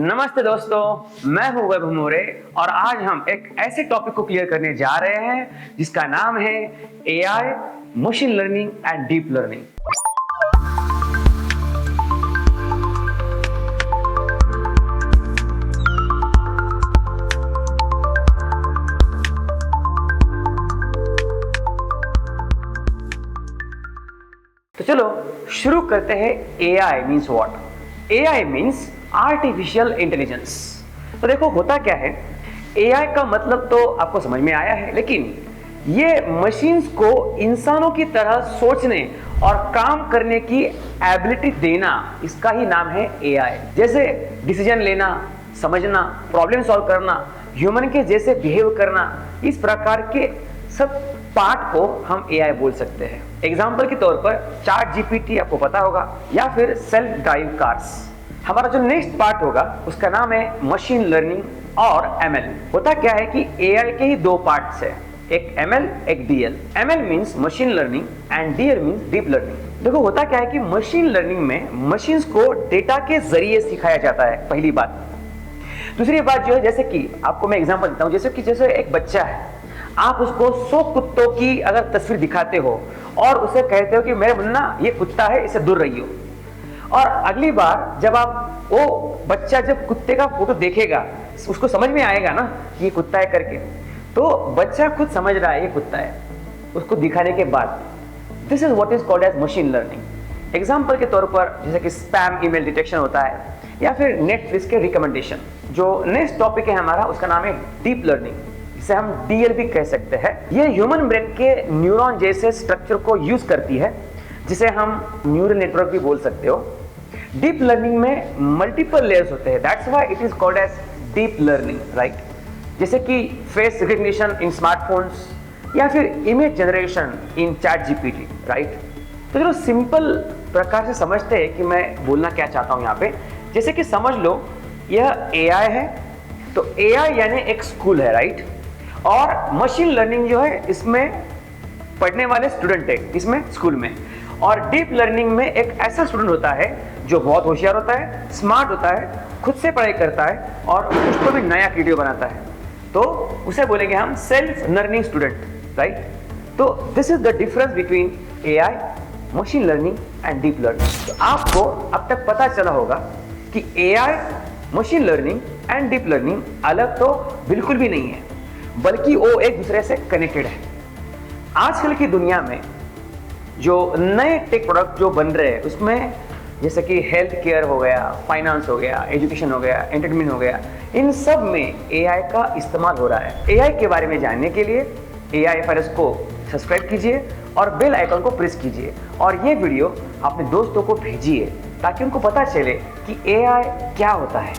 नमस्ते दोस्तों, मैं हूं वैभव मोरे और आज हम एक ऐसे टॉपिक को क्लियर करने जा रहे हैं जिसका नाम है AI, machine learning and deep learning. तो चलो शुरू करते हैं। AI means what? AI means artificial intelligence. तो देखो होता क्या है, एआई का मतलब तो आपको समझ में आया है, लेकिन ये मशीन्स को इंसानों की तरह सोचने और काम करने की एबिलिटी देना, इसका ही नाम है एआई। जैसे डिसीजन लेना, समझना, प्रॉब्लम सॉल्व करना, ह्यूमन के जैसे बिहेव करना, इस प्रकार के सब पार्ट को हम एआई बोल सकते हैं। एग्जाम्पल के तौर पर चैट जीपीटी आपको पता होगा, या फिर सेल्फ ड्राइव कार्स। हमारा जो नेक्स्ट पार्ट होगा उसका नाम है मशीन लर्निंग और एमएल। होता क्या है कि एआई के ही दो पार्ट्स है, एक एमएल एक DL. ML means machine learning and DL means deep learning. देखो होता क्या है कि मशीन लर्निंग में मशीन्स को डेटा के जरिए सिखाया जाता है, पहली बात। दूसरी बात जो है, जैसे कि आपको मैं एग्जांपल देता हूं, जैसे एक बच्चा है, आप उसको 100 कुत्तों की अगर तस्वीर दिखाते हो और उसे कहते हो कि मेरे मुन्ना ये कुत्ता है, इससे दूर रहियो, और अगली बार जब आप वो बच्चा जब कुत्ते का फोटो देखेगा, उसको समझ में आएगा ना कि ये कुत्ता है करके, तो बच्चा खुद समझ रहा है ये कुत्ता है उसको दिखाने के बाद। This is what is called as machine learning. Example के तौर पर जैसे कि स्पैम ईमेल डिटेक्शन होता है, या फिर नेटफ्लिक्स के रिकमेंडेशन। जो नेक्स्ट टॉपिक है हमारा उसका नाम है डीप लर्निंग, जिसे हम डीएल भी कह सकते हैं। ये ह्यूमन ब्रेन के न्यूरॉन जैसे स्ट्रक्चर को यूज करती है, जिसे हम न्यूरल नेटवर्क भी बोल सकते हो। डीप लर्निंग में मल्टीपल लेयर्स होते हैं, that's why it is called as deep learning, right. जैसे कि फेस रिकग्निशन इन स्मार्टफोन्स, या फिर image generation in chat GPT, right. तो चलो सिंपल प्रकार से समझते हैं कि मैं बोलना क्या चाहता हूं यहाँ पे। जैसे कि समझ लो यह एआई है, तो एआई यानी एक स्कूल है, राइट। और मशीन लर्निंग जो है इसमें पढ़ने वाले स्टूडेंट है इसमें स्कूल में। और डीप लर्निंग में एक ऐसा स्टूडेंट होता है जो बहुत होशियार होता है, स्मार्ट होता है, खुद से पढ़ाई करता है और उसको भी नया क्रिएटिव बनाता है, तो उसे बोलेंगे हम सेल्फ लर्निंग स्टूडेंट, राइट। तो this is the difference between AI, machine learning and deep learning. तो आपको अब तक पता चला होगा कि AI, machine learning and deep learning अलग तो बिल्कुल भी नहीं है, बल्कि वो एक दूसरे से कनेक्टेड है। आजकल की दुनिया में जो नए टेक प्रोडक्ट जो बन रहे हैं उसमें जैसे कि हेल्थ केयर हो गया, फाइनेंस हो गया, एजुकेशन हो गया, एंटरटेनमेंट हो गया, इन सब में एआई का इस्तेमाल हो रहा है। एआई के बारे में जानने के लिए AIFRS को सब्सक्राइब कीजिए और बेल आइकन को प्रेस कीजिए, और ये वीडियो अपने दोस्तों को भेजिए ताकि उनको पता चले कि एआई क्या होता है।